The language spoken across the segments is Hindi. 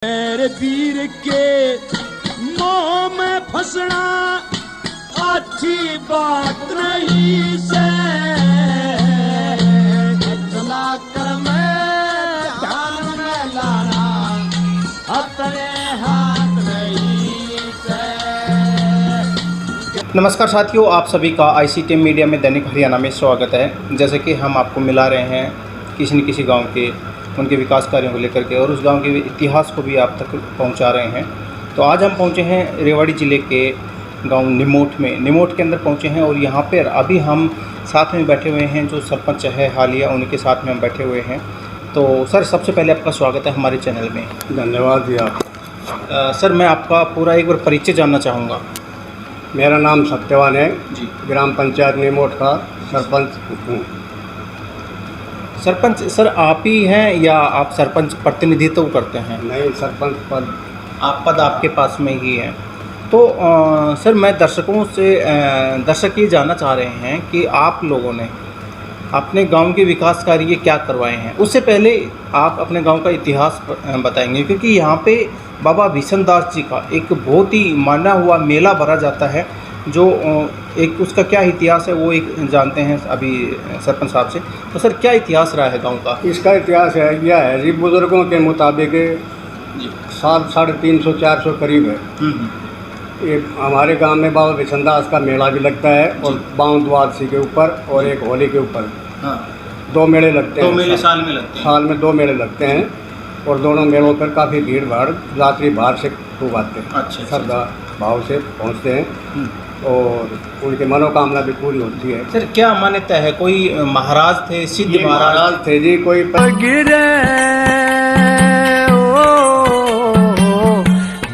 मेरे पीर के मोह में फंसना अच्छी बात नहीं से चला कर मैं ध्यान में लाना अपने हाथ नहीं से। नमस्कार साथियों, आप सभी का ICT मीडिया में दैनिक हरियाणा में स्वागत है। जैसे कि हम आपको मिला रहे हैं किसी न किसी गांव के उनके विकास कार्यों को लेकर के और उस गांव के इतिहास को भी आप तक पहुंचा रहे हैं। तो आज हम पहुंचे हैं रेवाड़ी ज़िले के गांव निमोट में। निमोट के अंदर पहुंचे हैं और यहां पर अभी हम साथ में बैठे हुए हैं, जो सरपंच है हालिया, उनके साथ में हम बैठे हुए हैं। तो सर, सबसे पहले आपका स्वागत है हमारे चैनल में। धन्यवाद जी आप। सर, मैं आपका पूरा एक बार परिचय जानना चाहूँगा। मेरा नाम सत्यवान है जी। ग्राम पंचायत निमोट का सरपंच हूँ। सरपंच सर आप ही हैं या आप सरपंच प्रतिनिधित्व करते हैं? नहीं, सरपंच पद पद आपके पास में ही है। तो सर, मैं दर्शक ये जानना चाह रहे हैं कि आप लोगों ने अपने गांव के विकास कार्य क्या करवाए हैं। उससे पहले आप अपने गांव का इतिहास बताएंगे, क्योंकि यहाँ पे बाबा भीषण दास जी का एक बहुत ही माना हुआ मेला भरा जाता है, जो एक उसका क्या इतिहास है वो एक जानते हैं अभी सरपंच साहब से। तो सर, क्या इतिहास रहा है गांव का? इसका इतिहास है यह है जी, बुजुर्गों के मुताबिक साल 350-400 करीब है। ये हमारे गांव में बाबा भीषण दास का मेला भी लगता है और बाउन द्वादशी के ऊपर और एक होली के ऊपर। हाँ। 2 मेले लगते हैं। 2 मेले साल में लगते हैं। साल में 2 मेले लगते हैं और दोनों मेलों पर काफ़ी भीड़ भाड़ यात्री बाहर से खूब आते हैं। अच्छा। श्रद्धा भाव से पहुँचते हैं और उनकी मनोकामना भी पूरी होती है। सर, क्या मान्यता है? कोई महाराज थे, सिद्ध महाराज थे जी, कोई गिरे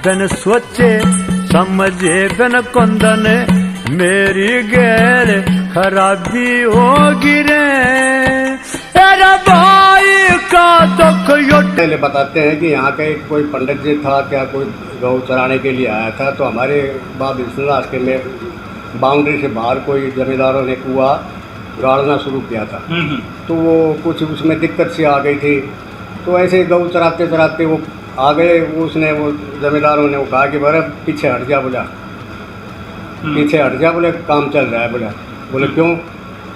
बन सोचे समझे बन कुंदन मेरी गैर खराबी हो गिरे भाई का दुख पहले बताते हैं कि यहाँ का एक कोई पंडित जी था, क्या कोई गौ चराने के लिए आया था। तो हमारे बाबा भीषण दास के में बाउंड्री से बाहर कोई जमींदारों ने कुआं गाड़ना शुरू किया था। तो वो कुछ उसमें दिक्कत सी आ गई थी। तो ऐसे गौ चराते चराते वो आ गए। वो जमींदारों ने वो कहा कि बोले पीछे हट जा, बोला पीछे हट जा, बोले काम चल रहा है। बोले क्यों?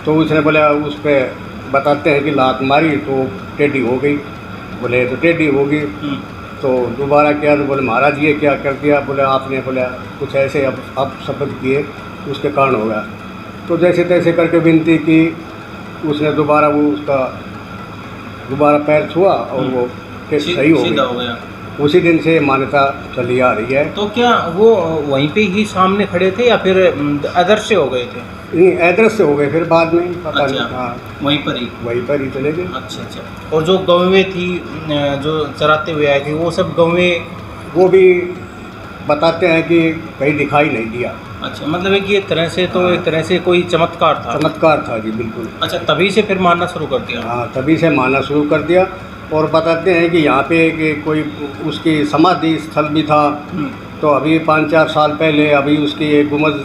तो उसने बोला, उस पर बताते हैं कि लात मारी तो टेढ़ी हो गई। बोले तो टेढ़ी होगी। तो दोबारा किया तो बोले महाराज ये क्या कर दिया? बोले आपने बोला कुछ ऐसे अब शपथ किए उसके कारण हो गया। तो जैसे तैसे करके विनती की, उसने दोबारा पैर छुआ और वो सही हो गया। उसी दिन से मान्यता चली आ रही है। तो क्या वो वहीं पे ही सामने खड़े थे या फिर अदृश्य हो गए थे? नहीं, अदृश्य हो गए फिर बाद में, पता नहीं। हाँ, वहीं पर ही चले गए। अच्छा। और जो गौवें थी जो चराते हुए आए थे, वो सब गौवें वो भी बताते हैं कि कहीं दिखाई नहीं दिया। अच्छा, मतलब है कि एक तरह से तो एक तरह से कोई चमत्कार था जी, बिल्कुल। अच्छा, तभी से फिर मानना शुरू कर दिया? हाँ, तभी से मानना शुरू कर दिया। और बताते हैं कि यहाँ पे कि कोई उसकी समाधि स्थल भी था। तो अभी 5-4 साल पहले अभी उसकी एक गुंबद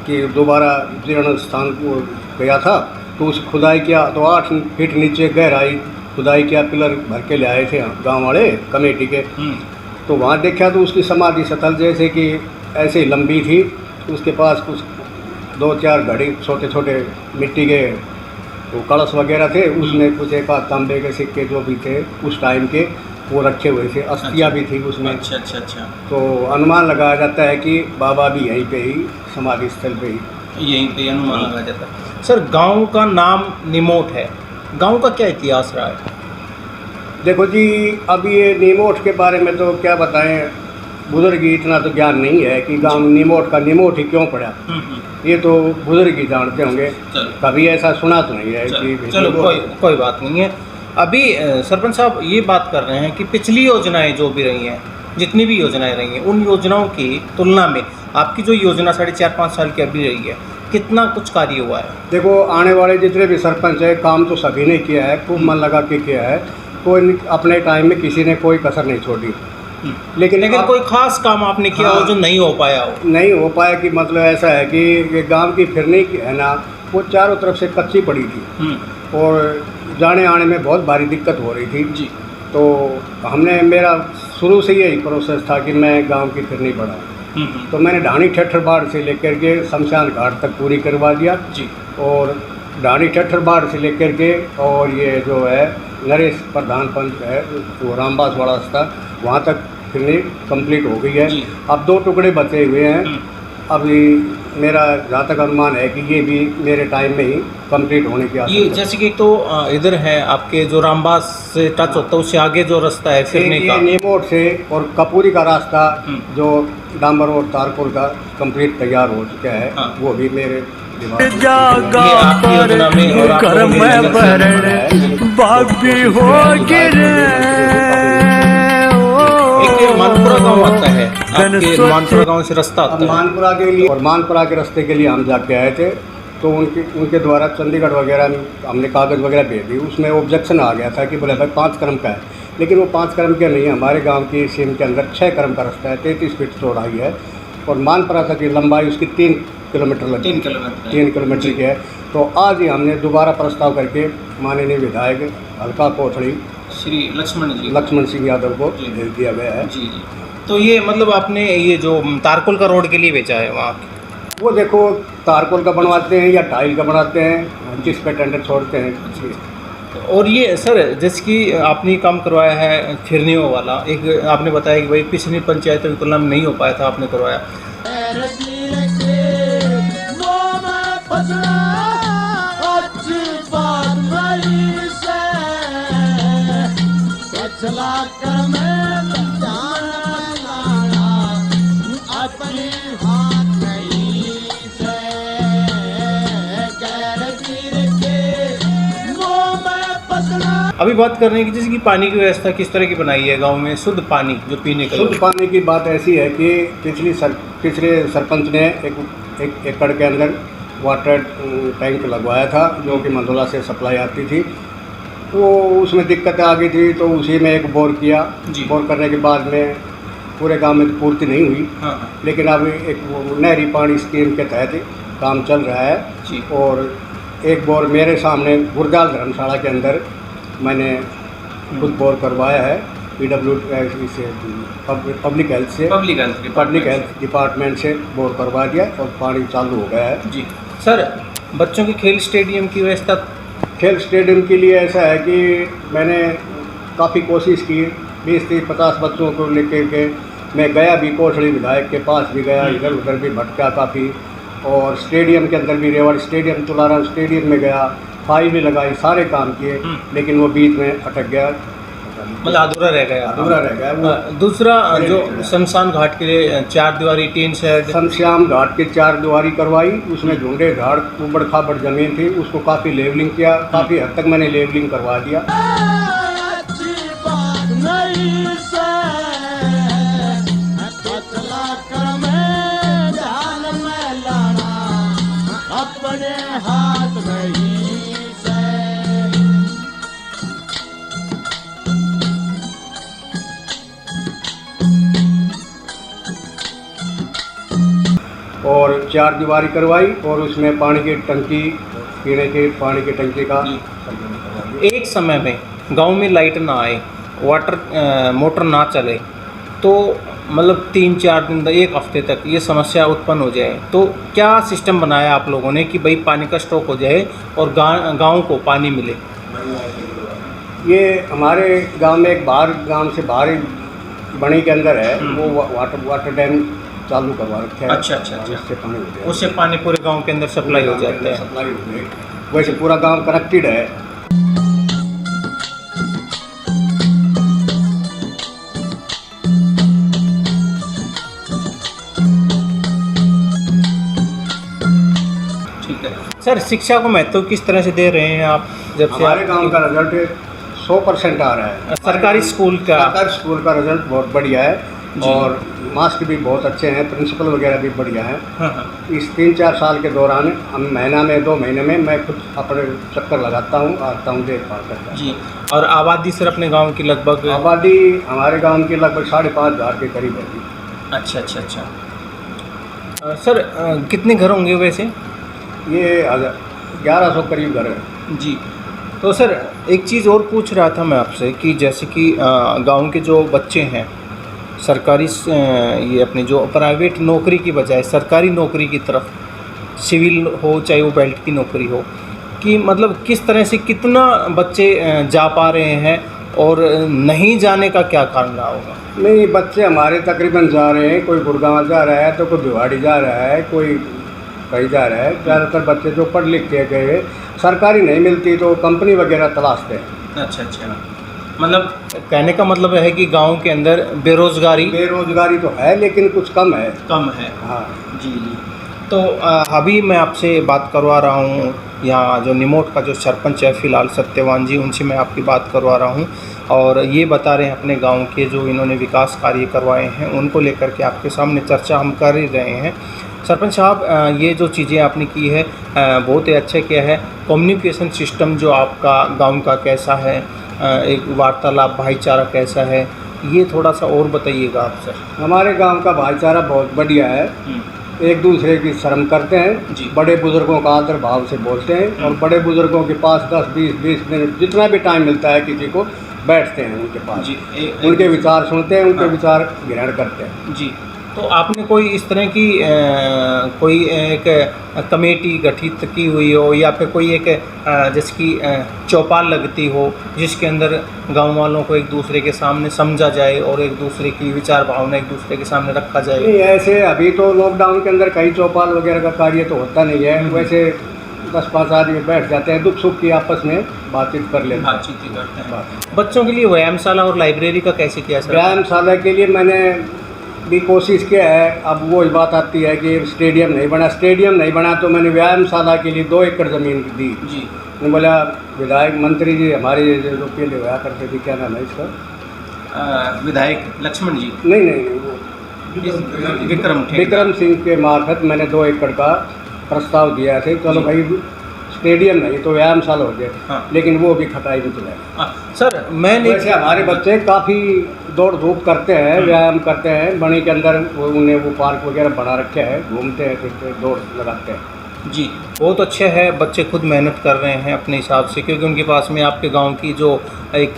की दोबारा जीर्ण स्थान को गया था। तो उस खुदाई किया तो 8 फीट नीचे गहराई खुदाई किया, पिलर भर के ले आए थे गांव वाले कमेटी के। तो वहाँ देखा तो उसकी समाधि स्थल जैसे कि ऐसे लंबी थी। उसके पास कुछ 2-4 घड़ी छोटे छोटे मिट्टी के वो कलश वगैरह थे। उसमें कुछ एक आध तांबे के सिक्के जो भी थे उस टाइम के वो रखे हुए थे। अस्थियाँ भी थी उसमें। अच्छा। तो अनुमान लगाया जाता है कि बाबा भी यहीं पे ही समाधि स्थल पे ही यहीं पे अनुमान लगाया जाता है। सर, गांव का नाम निमोट है, गांव का क्या इतिहास रहा है? देखो जी, अब ये निमोट के बारे में तो क्या बताएं, बुजुर्ग इतना तो ज्ञान नहीं है कि गांव निमोट का निमोट ही क्यों पड़ा। ये तो बुजुर्ग ही जानते होंगे, कभी ऐसा सुना तो नहीं है कि चलो कोई बात नहीं है। अभी सरपंच साहब ये बात कर रहे हैं कि पिछली योजनाएं जो भी रही हैं, जितनी भी योजनाएं रही हैं, उन योजनाओं की तुलना में आपकी जो योजना 4.5-5 साल की अभी रही है, कितना कुछ कार्य हुआ है? देखो, आने वाले जितने भी सरपंच है, काम तो सभी ने किया है, खूब मन लगा के किया है। कोई अपने टाइम में किसी ने कोई कसर नहीं छोड़ी। लेकिन कोई खास काम आपने किया हो जो नहीं हो पाया हो? नहीं हो पाया कि मतलब ऐसा है कि गांव की फिरनी है ना, वो चारों तरफ से कच्ची पड़ी थी और जाने आने में बहुत भारी दिक्कत हो रही थी जी। तो हमने मेरा शुरू से यही प्रोसेस था कि मैं गांव की फिरनी बढ़ाऊँ। तो मैंने ढाणी ठट्ठर बाड़ से लेकर के शमशान घाट तक पूरी करवा दिया जी। और ढाणी ठट्ठर बाड़ से लेकर के और ये जो है नरेश प्रधान पंच है वो रामबास वाला रास्ता वहाँ तक फिरनी कंप्लीट हो गई है। जी। अब 2 टुकड़े बचे हुए हैं। अभी मेरा जहाँ तक अनुमान है कि ये भी मेरे टाइम में ही कंप्लीट होने की ये आशा है। जैसे कि तो इधर है आपके जो रामबास से टच होता है उससे आगे जो रास्ता है फिरने ये का, नीमोट से और कपूरी का रास्ता जो डांबर और तारपुर का कंप्लीट तैयार हो चुका है। हाँ। वो भी मेरे दिमाग में। जागा ये आपकी योजना में और आप कर लोगों की मैं योजना से भरण बाबी हो गिरे एक मानपुरा गांव आता है, आपके मानपुरा गांव से रास्ता अब आता है। मानपुरा के लिए और मानपुरा के रास्ते के लिए हम जाके आए थे तो उनके द्वारा चंडीगढ़ वगैरह में हमने कागज़ वगैरह भेज दी। उसमें ऑब्जेक्शन आ गया था कि बोले भाई 5 क्रम का है, लेकिन वो 5 क्रम का नहीं है। हमारे गांव की सीम के अंदर 6 क्रम का रास्ता है, 33 फीट चौड़ाई है और मानपुरा तक की लंबाई उसकी 3 किलोमीटर लगती 3 किलोमीटर 3 किलोमीटर की है। तो आज ही हमने दोबारा प्रस्ताव करके माननीय विधायक हल्का कोठड़ी श्री लक्ष्मण सिंह यादव को भेज दिया गया है। जी जी। तो ये मतलब आपने ये जो तारकुल का रोड के लिए बेचा है वहाँ, वो देखो तारकोल का बनवाते हैं या टाइल का बनाते हैं, जिस पे टेंडर छोड़ते हैं। और ये सर जैसे कि आपने काम करवाया है फिरनियों वाला, एक आपने बताया कि भाई पिछली पंचायतों की तुलना में नहीं हो पाया था, आपने करवाया। अभी बात कर रहे हैं कि जैसे कि पानी की व्यवस्था किस तरह की बनाई है गांव में, शुद्ध पानी जो पीने का। शुद्ध पानी की बात ऐसी है कि पिछले सरपंच ने एक एकड़ के अंदर वाटर टैंक लगवाया था जो कि मंदोला से सप्लाई आती थी। वो उसमें दिक्कत आ गई थी तो उसी में एक बोर किया। जी। बोर करने के बाद में पूरे गांव में पूर्ति नहीं हुई। हाँ। लेकिन अब एक नहरी पानी स्कीम के तहत काम चल रहा है। जी। और एक बोर मेरे सामने गुरजाल धर्मशाला के अंदर मैंने खुद बोर करवाया है PWD से, पब्लिक हेल्थ डिपार्टमेंट से बोर करवा दिया और पानी चालू हो गया है। जी सर, बच्चों के खेल स्टेडियम की व्यवस्था। खेल स्टेडियम के लिए ऐसा है कि मैंने काफ़ी कोशिश की, 20-30-50 बच्चों को लेकर के मैं गया भी, कोठड़ी विधायक के पास भी गया, इधर उधर भी भटका काफ़ी, और स्टेडियम के अंदर भी रेवाड़ी स्टेडियम, तुलाराम स्टेडियम में गया, फाइल भी लगाई, सारे काम किए, लेकिन वो बीच में अटक गया, मतलब अधूरा रह गया। वो दूसरा जो शमशान घाट के लिए 4 दीवारी टीन शेड, शमशान घाट की 4 दीवारी करवाई, उसमें झुंडे झाड़ उबड़ खाबड़ ज़मीन थी, उसको काफ़ी लेवलिंग किया, काफ़ी हद तक मैंने लेवलिंग करवा दिया। और 4 दीवारी करवाई और उसमें पानी की टंकी, पीने के पानी की टंकी का एक समय में गांव में लाइट ना आए, वाटर मोटर ना चले, तो मतलब 3-4 दिन तक, 1 हफ्ते तक ये समस्या उत्पन्न हो जाए, तो क्या सिस्टम बनाया आप लोगों ने कि भाई पानी का स्टॉक हो जाए और गांव को पानी मिले? ये हमारे गांव में एक गांव से बाहर बणी के अंदर है, वो वाटर डैम चालू करवा रखे हैं। अच्छा। उससे पानी हो जाए, उससे पानी पूरे गांव के अंदर सप्लाई हो जाता है। सप्लाई हो जाए, वैसे पूरा गांव कनेक्टेड है। ठीक है सर, शिक्षा को महत्व किस तरह से दे रहे हैं आप? जब से हमारे गांव का रिजल्ट 100% आ रहा है। सरकारी स्कूल का रिजल्ट बहुत बढ़िया है और मास्टर भी बहुत अच्छे हैं, प्रिंसिपल वगैरह भी बढ़िया हैं। हाँ। इस 3-4 साल के दौरान हम महीना में 2 महीने में मैं खुद अपने चक्कर लगाता हूँ, आता हूँ, देखभाल करता हूँ। जी। और आबादी सर अपने गांव की लगभग? आबादी हमारे गांव की लगभग 5,500 के करीब है। अच्छा। सर कितने घर होंगे वैसे? ये 1100 करीब घर है। जी। तो सर एक चीज़ और पूछ रहा था मैं आपसे कि जैसे कि गांव के जो बच्चे हैं सरकारी ये अपनी जो प्राइवेट नौकरी की बजाय सरकारी नौकरी की तरफ, सिविल हो चाहे वो बेल्ट की नौकरी हो, कि मतलब किस तरह से कितना बच्चे जा पा रहे हैं और नहीं जाने का क्या कारण रहा होगा? नहीं, बच्चे हमारे तकरीबन जा रहे हैं, कोई गुड़गांव जा रहा है तो कोई भिवाड़ी जा रहा है, कोई कहीं जा रहा है। ज़्यादातर बच्चे जो पढ़ लिख के गए, सरकारी नहीं मिलती तो कंपनी वगैरह तलाशते हैं। अच्छा अच्छा, मतलब कहने का मतलब है कि गांव के अंदर बेरोज़गारी तो है लेकिन कुछ कम है। हाँ जी जी। तो अभी मैं आपसे बात करवा रहा हूँ, यहाँ जो निमोट का जो सरपंच है फ़िलहाल सत्यवान जी, उनसे मैं आपकी बात करवा रहा हूँ और ये बता रहे हैं अपने गांव के जो इन्होंने विकास कार्य करवाए हैं उनको लेकर के आपके सामने चर्चा हम कर ही रहे हैं। सरपंच साहब, ये जो चीज़ें आपने की है बहुत ही अच्छा किया है। कम्युनिकेशन सिस्टम जो आपका गांव का कैसा है, एक वार्तालाप भाईचारा कैसा है, ये थोड़ा सा और बताइएगा आप सर। हमारे गांव का भाईचारा बहुत बढ़िया है, एक दूसरे की शर्म करते हैं जी। बड़े बुज़ुर्गों का आदर भाव से बोलते हैं और बड़े बुज़ुर्गों के पास 10-20 मिनट जितना भी टाइम मिलता है किसी को बैठते हैं उनके पास जी। उनके विचार सुनते हैं, उनके हाँ। विचार ग्रहण करते हैं। जी। तो आपने कोई इस तरह की कोई एक कमेटी गठित की हुई हो या फिर कोई एक जैसे कि चौपाल लगती हो जिसके अंदर गांव वालों को एक दूसरे के सामने समझा जाए और एक दूसरे की विचार भावना एक दूसरे के सामने रखा जाए? नहीं, ऐसे अभी तो लॉकडाउन के अंदर कहीं चौपाल वगैरह का कार्य तो होता नहीं है। वैसे 10-5 आदमी बैठ जाते हैं, दुख सुख की आपस में बातचीत कर लेते हैं। बातचीत ही करते हैं। बच्चों के लिए व्यायामशाला और लाइब्रेरी का कैसे किया सर? व्यायामशाला के लिए मैंने भी कोशिश किया है। अब वो बात आती है कि स्टेडियम नहीं बना तो मैंने व्यायामशाला के लिए 2 एकड़ ज़मीन दी जी। मैंने बोला विधायक मंत्री जी हमारे जो पहले हुआ करते थे, क्या नाम है इसका, विधायक लक्ष्मण जी? नहीं वो विक्रम सिंह के मार्फत मैंने 2 एकड़ का प्रस्ताव दिया थे। चलो भाई स्टेडियम नहीं तो व्यायामशाला हो जाए। हाँ। लेकिन वो भी खटाई में चला। सर मैंने वैसे हमारे बच्चे काफ़ी दौड़ धूप करते हैं, व्यायाम करते हैं। बणी के अंदर उन्हें वो पार्क वगैरह बना रखे हैं, घूमते हैं फिरते हैं, दौड़ लगाते हैं। जी, बहुत अच्छे है। बच्चे खुद मेहनत कर रहे हैं अपने हिसाब से, क्योंकि उनके पास में आपके गांव की जो एक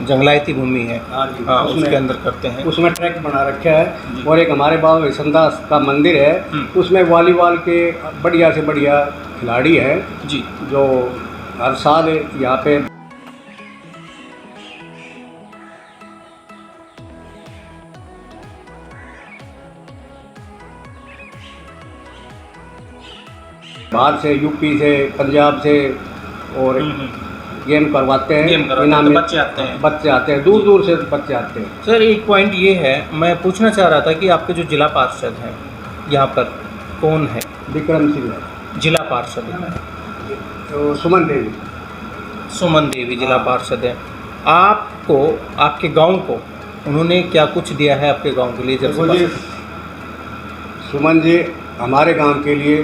जंगलायती भूमि है, हाँ, उसके अंदर करते हैं। उसमें ट्रैक बना रखा है और एक हमारे बाबा विशनदास का मंदिर है, उसमें वॉलीबॉल के बढ़िया से बढ़िया खिलाड़ी हैं जी, जो हर साल यहाँ पे बाहर से, यूपी से, पंजाब से और गेम करवाते हैं। इनाम में बच्चे आते हैं, दूर दूर से बच्चे आते हैं। सर एक पॉइंट ये है, मैं पूछना चाह रहा था कि आपके जो जिला पार्षद हैं यहाँ पर कौन है? विक्रम सिंह है जिला पार्षद है। तो सुमन देवी जिला पार्षद है। आपको, आपके गांव को उन्होंने क्या कुछ दिया है आपके गांव के लिए? जब सुमन जी हमारे गांव के लिए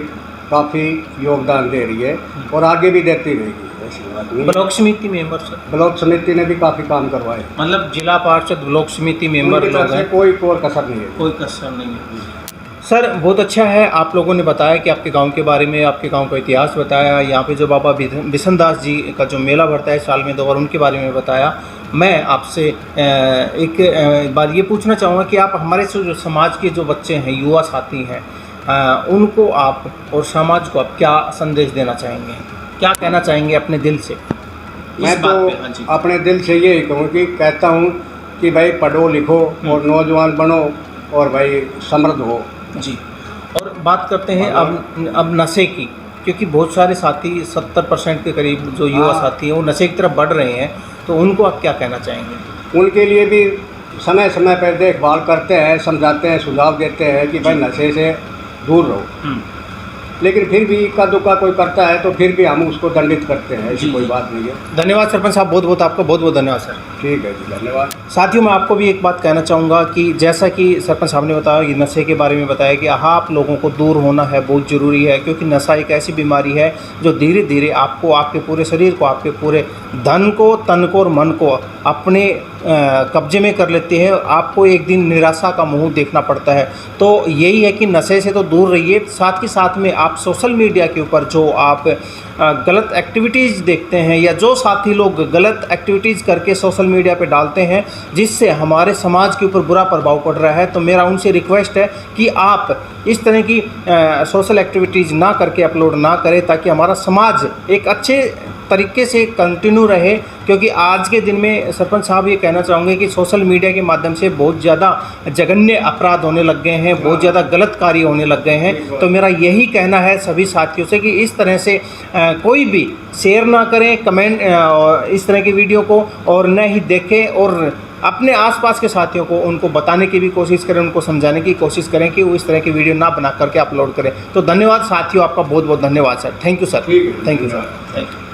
काफ़ी योगदान दे रही है और आगे भी देती रहेगी। ऐसी बात नहीं। ब्लॉक समिति मेंबर सर? ब्लॉक समिति ने भी काफ़ी काम करवाए। मतलब जिला पार्षद ब्लॉक समिति मेंबर लोग हैं, कोई कसर नहीं है। कोई कसर नहीं है। सर बहुत अच्छा है, आप लोगों ने बताया कि आपके गांव के बारे में, आपके गांव का इतिहास बताया। यहाँ पे जो बाबा बिशनदास जी का जो मेला भरता है साल में 2 बार, उनके बारे में बताया। मैं आपसे एक बात ये पूछना चाहूँगा कि आप हमारे जो समाज के जो बच्चे हैं, युवा साथी हैं, उनको आप और समाज को आप क्या संदेश देना चाहेंगे, क्या कहना चाहेंगे अपने दिल से? मैं तो अपने दिल से ये कहता हूँ कि भाई पढ़ो लिखो और नौजवान बनो और भाई समृद्ध हो। जी। और बात करते हैं अब नशे की, क्योंकि बहुत सारे साथी 70% के करीब जो युवा साथी हैं वो नशे की तरफ बढ़ रहे हैं, तो उनको आप क्या कहना चाहेंगे? उनके लिए भी समय समय पर देखभाल करते हैं, समझाते हैं, सुझाव देते हैं कि भाई नशे से दूर रहो। लेकिन फिर भी इक्का दुक्का कोई करता है तो फिर भी हम उसको दंडित करते हैं, ऐसी कोई बात नहीं है। धन्यवाद सरपंच साहब, बहुत बहुत आपका बहुत बहुत धन्यवाद सर। ठीक है जी, धन्यवाद। साथियों मैं आपको भी एक बात कहना चाहूँगा कि जैसा कि सरपंच साहब ने बताया कि नशे के बारे में बताया कि हाँ, आप लोगों को दूर होना है, बहुत ज़रूरी है, क्योंकि नशा एक ऐसी बीमारी है जो धीरे धीरे आपको, आपके पूरे शरीर को, आपके पूरे धन को, तन को और मन को अपने कब्जे में कर लेती है। आपको एक दिन निराशा का मुंह देखना पड़ता है। तो यही है कि नशे से तो दूर रहिए, साथ ही साथ में आप सोशल मीडिया के ऊपर जो आप गलत एक्टिविटीज़ देखते हैं या जो साथी लोग गलत एक्टिविटीज़ करके सोशल मीडिया पे डालते हैं जिससे हमारे समाज के ऊपर बुरा प्रभाव पड़ रहा है, तो मेरा उनसे रिक्वेस्ट है कि आप इस तरह की सोशल एक्टिविटीज़ ना करके अपलोड ना करें, ताकि हमारा समाज एक अच्छे तरीके से कंटिन्यू रहे। क्योंकि आज के दिन में सरपंच साहब ये कहना चाहूँगे कि सोशल मीडिया के माध्यम से बहुत ज़्यादा जघन्य अपराध होने लग गए हैं, बहुत ज़्यादा गलत कार्य होने लग गए हैं। तो मेरा यही कहना है सभी साथियों से कि इस तरह से कोई भी शेयर ना करें कमेंट इस तरह की वीडियो को, और न ही देखें, और अपने आसपास के साथियों को उनको बताने की भी कोशिश करें, उनको समझाने की कोशिश करें कि वो इस तरह की वीडियो ना बना करके अपलोड करें। तो धन्यवाद साथियों, आपका बहुत बहुत धन्यवाद sir. Thank you sir. Thank you sir. Thank you.